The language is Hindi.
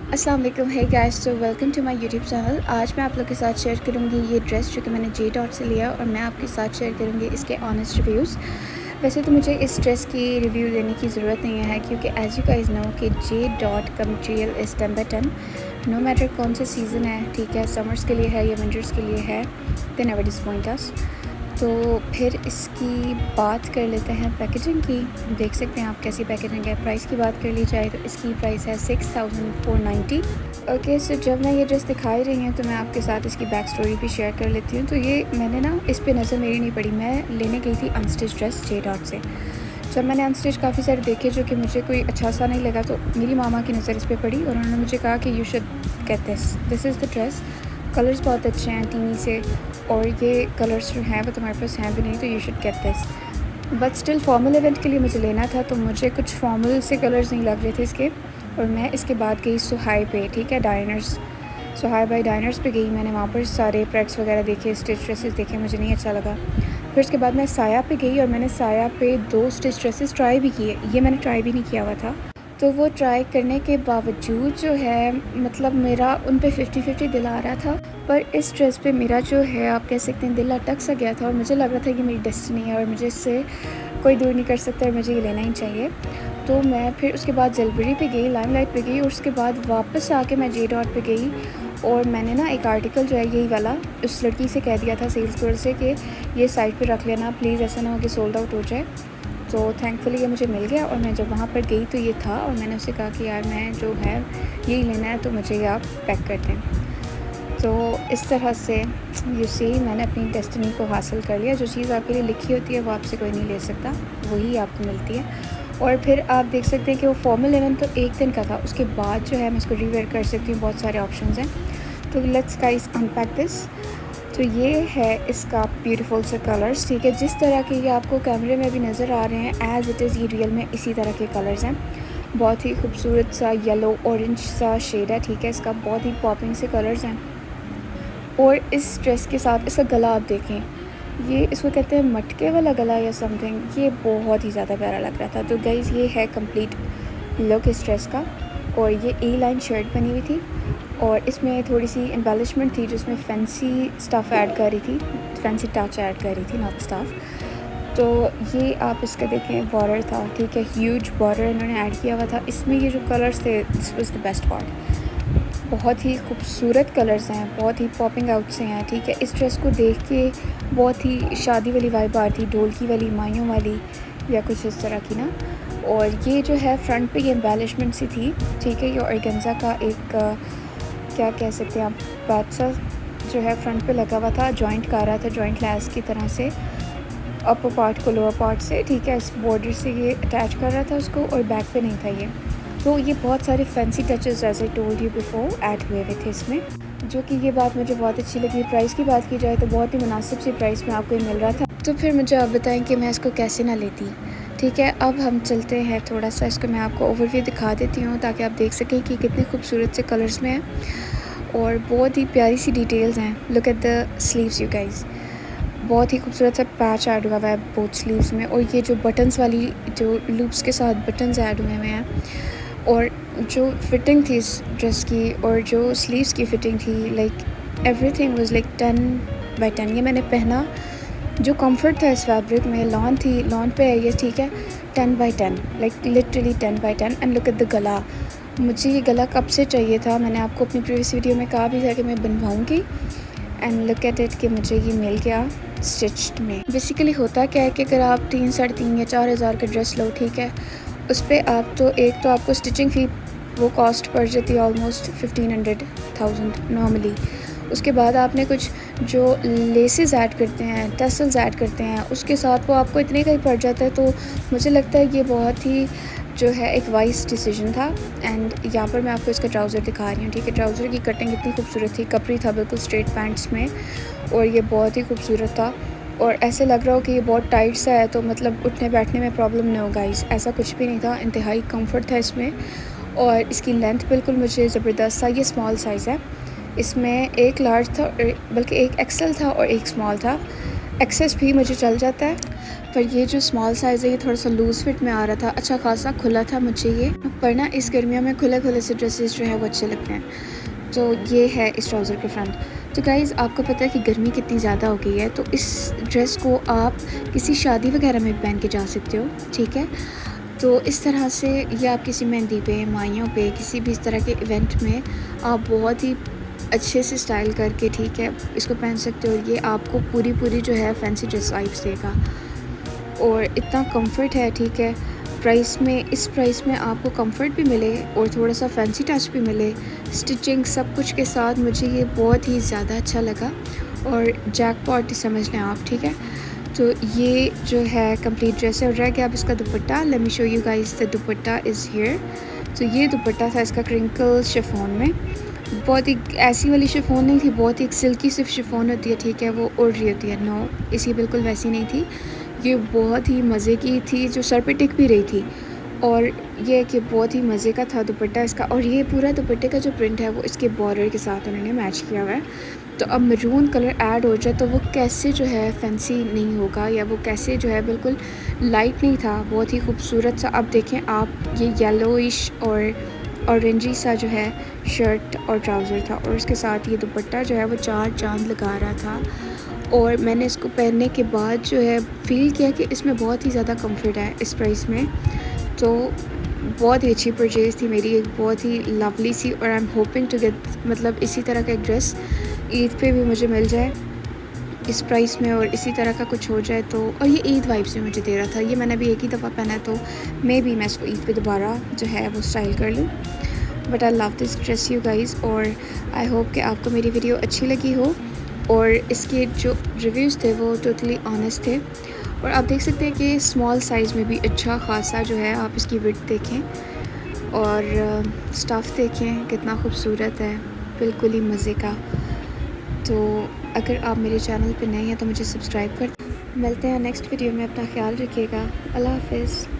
अस्सलाम वालेकुम, हे गाइस, तो welcome to my YouTube channel. आज मैं आप लोग के साथ शेयर करूंगी ये ड्रेस जो कि मैंने जे डॉट से लिया और मैं आपके साथ शेयर करूंगी इसके ऑनेस्ट रिव्यूज़। वैसे तो मुझे इस ड्रेस की रिव्यू देने की ज़रूरत नहीं है क्योंकि एज़ यू गाइस नो कि जे डॉट का मटेरियल इज़ 10/10। नो मैटर कौन सा सीज़न है, ठीक है, समर्स के लिए है या विंटर्स के लिए है, दे नेवर डिसअपॉइंट अस। तो फिर इसकी बात कर लेते हैं पैकेजिंग की। देख सकते हैं आप कैसी पैकेजिंग है। प्राइस की बात कर ली जाए तो इसकी प्राइस है 6490। ओके, सो जब मैं ये ड्रेस दिखाई रही हूँ तो मैं आपके साथ इसकी बैक स्टोरी भी शेयर कर लेती हूँ। तो ये मैंने ना इस पे नज़र मेरी नहीं पड़ी, मैं लेने गई थी अनस्टिच ड्रेस जे डॉट से। जब मैंने अनस्टिच काफ़ी सारे देखे जो कि मुझे कोई अच्छा सा नहीं लगा तो मेरी मामा की नज़र इस पर पड़ी और उन्होंने मुझे कहा कि you should get this is the dress. Colours बहुत अच्छे हैं टीनी से, और ये कलर्स जो हैं वो तुम्हारे पास हैं भी नहीं, तो you should get this. But still formal event के लिए मुझे लेना था, तो मुझे कुछ फॉर्मल से कलर्स नहीं लग रहे थे इसके। और मैं इसके बाद गई सुहाई पे, ठीक है, डाइनर्स, सुहाई बाई डाइनर्स पे गई। मैंने वहाँ पर सारे प्रेट्स वगैरह देखे, स्टिच ड्रेसेस देखे, मुझे नहीं अच्छा लगा। फिर उसके बाद मैं साया पे गई और मैंने साया पे 2 स्टिच ड्रेसेस ट्राई भी किए। ये मैंने ट्राई भी नहीं किया हुआ था, तो वो ट्राई करने के बावजूद जो है मतलब मेरा उन पे 50-50 दिल आ रहा था। पर इस ड्रेस पे मेरा जो है आप कह सकते हैं दिल अटक सा गया था और मुझे लग रहा था कि मेरी डेस्टिनी है और मुझे इससे कोई दूर नहीं कर सकता और मुझे ये लेना ही चाहिए। तो मैं फिर उसके बाद जलबरी पे गई, लाइमलाइट पे गई और उसके बाद वापस आके मैं जे डॉट पे गई और मैंने ना एक आर्टिकल जो है यही वाला उस लड़की से कह दिया था, सेल्स गर्ल से, कि ये साइड पे रख लेना प्लीज़, ऐसा ना हो कि सोल्ड आउट हो जाए। तो थैंकफुली ये मुझे मिल गया और मैं जब वहाँ पर गई तो ये था और मैंने उससे कहा कि यार मैं जो है यही लेना है तो मुझे ये आप पैक कर दें। तो इस तरह से यू सी मैंने अपनी डेस्टिनी को हासिल कर लिया। जो चीज़ आपके लिए लिखी होती है वो आपसे कोई नहीं ले सकता, वही आपको मिलती है। और फिर आप देख सकते हैं कि वो फॉर्मल इवेंट तो एक दिन का था, उसके बाद जो है मैं इसको रीवेयर कर सकती हूँ, बहुत सारे ऑप्शंस हैं। तो लेट्स गाइस अनपैक दिस। तो ये है इसका ब्यूटीफुल सा कलर्स, ठीक है, जिस तरह के ये आपको कैमरे में भी नज़र आ रहे हैं एज़ इट इज़ ये रियल में इसी तरह के कलर्स हैं। बहुत ही खूबसूरत सा येलो ऑरेंज सा शेड है, ठीक है, इसका बहुत ही पॉपिंग से कलर्स हैं। और इस ड्रेस के साथ इसका गला आप देखें, ये इसको कहते हैं मटके वाला गला या समथिंग, ये बहुत ही ज़्यादा प्यारा लग रहा था। तो गाइज़ ये है कंप्लीट लुक इस ड्रेस का। और ये ए लाइन शर्ट बनी हुई थी और इसमें थोड़ी सी एम्बेलिशमेंट थी जिसमें फैंसी स्टफ़ ऐड कर रही थी, फैंसी टच ऐड कर रही थी, नॉट स्टफ़। तो ये आप इसका देखें बॉर्डर था, ठीक है, ह्यूज बॉर्डर इन्होंने ऐड किया हुआ था इसमें। ये जो कलर्स थे this was the best part. बहुत ही खूबसूरत कलर्स हैं, बहुत ही पॉपिंग आउट से हैं, ठीक है। इस ड्रेस को देख के बहुत ही शादी वाली वाइब आ रही थी, ढोलकी वाली, माइयों वाली या कुछ इस तरह की ना। और ये जो है फ्रंट पे ये एम्बेलिशमेंट सी थी, ठीक है, ये ऑर्गेन्जा का एक क्या कह सकते हैं आप, बादशाह जो है फ्रंट पे लगा हुआ था, जॉइंट कर रहा था, जॉइंट लैस की तरह से अपर पार्ट को लोअर पार्ट से, ठीक है, इस बॉर्डर से ये अटैच कर रहा था उसको और बैक पे नहीं था ये। तो ये बहुत सारे fancy touches as I told you before add हुए थे इसमें, जो कि ये बात मुझे बहुत अच्छी लगी। प्राइस की बात की जाए तो बहुत ही मुनासिब सी प्राइस में आपको ये मिल रहा था। तो फिर मुझे आप बताएं कि मैं इसको कैसे ना लेती, ठीक है। अब हम चलते हैं, थोड़ा सा इसको मैं आपको ओवरव्यू दिखा देती हूँ ताकि आप देख सकें कि कितने खूबसूरत से कलर्स में है और बहुत ही प्यारी सी डिटेल्स हैं। Look at the sleeves you guys, बहुत ही खूबसूरत सा पैच ऐड हुआ हुआ है बोथ स्लीव्स में। और ये जो बटन्स वाली जो लूप्स के साथ बटन्स ऐड हुए हुए हैं और जो फिटिंग थी इस ड्रेस की और जो स्लीव्स की फिटिंग थी, लाइक एवरीथिंग वाज लाइक 10/10। ये मैंने पहना, जो कंफर्ट था इस फैब्रिक में, लॉन थी, लॉन पे है ये, ठीक है, 10/10, like literally 10/10। And look at the गला, मुझे ये गला कब से चाहिए था, मैंने आपको अपनी प्रीवियस वीडियो में कहा भी था कि मैं बनवाऊँगी। एंड लुक एट इट कि मुझे ये मिल गया स्टिच्ड में। बेसिकली होता क्या है कि अगर आप 3, 3.5 या 4 हज़ार का ड्रेस लो, ठीक है, उस पर आप तो एक तो आपको स्टिचिंग फ़ी वो कॉस्ट पड़ जाती है ऑलमोस्ट 1500-1000 नॉर्मली। उसके बाद आपने कुछ जो लेसेस ऐड करते हैं, टसल्स ऐड करते हैं, उसके साथ वो आपको इतने का ही पड़ जाता है। तो मुझे लगता है ये बहुत ही जो है एक वाइस डिसीजन था। एंड यहाँ पर मैं आपको इसका ट्राउज़र दिखा रही हूँ, ठीक है। ट्राउज़र की कटिंग इतनी खूबसूरत थी, कपड़ी था बिल्कुल स्ट्रेट पैंट्स में और ये बहुत ही खूबसूरत था और ऐसे लग रहा हो कि ये बहुत टाइट सा है, तो मतलब उठने बैठने में प्रॉब्लम नहीं होगा। ऐसा कुछ भी नहीं था, इंतहाई कंफर्ट था इसमें। और इसकी लेंथ बिल्कुल मुझे ज़बरदस्त था। ये स्मॉल साइज़ है, इसमें एक लार्ज था बल्कि एक एक्सेल था और एक स्मॉल था। एक्सेस भी मुझे चल जाता है, पर ये जो स्मॉल साइज़ है ये थोड़ा सा लूज़ फिट में आ रहा था, अच्छा खासा खुला था मुझे ये। पर ना इस गर्मियों में खुले खुले से ड्रेसेस जो है वो अच्छे लगते हैं। तो ये है इस ट्राउज़र के फ्रंट। तो गाइज़ आपको पता है कि गर्मी कितनी ज़्यादा हो गई है, तो इस ड्रेस को आप किसी शादी वगैरह में पहन के जा सकते हो, ठीक है। तो इस तरह से या आप किसी मेहंदी पे, माइयों पे, किसी भी इस तरह के इवेंट में आप बहुत ही अच्छे से स्टाइल करके, ठीक है, इसको पहन सकते हो। ये आपको पूरी जो है फैंसी ड्रेस वाइब्स देगा और इतना कंफर्ट है, ठीक है। इस प्राइस में आपको कंफर्ट भी मिले और थोड़ा सा फैंसी टच भी मिले, स्टिचिंग सब कुछ के साथ मुझे ये बहुत ही ज़्यादा अच्छा लगा और जैकपॉट समझ लें आप, ठीक है। तो ये जो है कंप्लीट ड्रेस है और रह गया अब इसका दुपट्टा। Let me show you guys the dupatta is here. तो ये दुपट्टा था इसका क्रिंकल शिफॉन में, बहुत ही ऐसी वाली शिफॉन नहीं थी, बहुत ही एक सिल्की सिर्फ शिफॉन होती है, ठीक है, वो उड़ रही होती है। नो, इसी बिल्कुल वैसी नहीं थी, ये बहुत ही मज़े की थी जो सर पे टिक भी रही थी। और ये कि बहुत ही मज़े का था दुपट्टा इसका, और ये पूरा दुपट्टे का जो प्रिंट है वो इसके बॉर्डर के साथ उन्होंने मैच किया हुआ है। तो अब मैरून कलर ऐड हो जाए तो वो कैसे जो है फैंसी नहीं होगा, या वो कैसे जो है बिल्कुल लाइट नहीं था, बहुत ही खूबसूरत सा। अब देखें आप, ये येलोइश और ऑरेंजी सा जो है शर्ट और ट्राउज़र था और उसके साथ ये दुपट्टा जो है वो चार चांद लगा रहा था। और मैंने इसको पहनने के बाद जो है फ़ील किया कि इसमें बहुत ही ज़्यादा कंफर्ट है इस प्राइस में। तो बहुत ही अच्छी परचेज़ थी मेरी, एक बहुत ही लवली सी, और I am hoping to get मतलब इसी तरह का एक ड्रेस ईद पे भी मुझे मिल जाए इस प्राइस में, और इसी तरह का कुछ हो जाए तो। और ये ईद वाइब्स में मुझे दे रहा था, ये मैंने अभी एक ही दफ़ा पहना है, तो मे बी मैं इसको ईद पे दोबारा जो है वो स्टाइल कर लूँ। But I love this dress you guys, और आई होप कि आपको मेरी वीडियो अच्छी लगी हो और इसके जो रिव्यूज़ थे वो टोटली ऑनेस्ट थे। और आप देख सकते हैं कि स्मॉल साइज़ में भी अच्छा खासा जो है, आप इसकी विड्थ देखें और स्टफ़ देखें कितना खूबसूरत है, बिल्कुल ही मज़े का। तो अगर आप मेरे चैनल पे नए हैं तो मुझे सब्सक्राइब कर। मिलते हैं नेक्स्ट वीडियो में, अपना ख्याल रखिएगा। अल्लाह हाफ़िज़।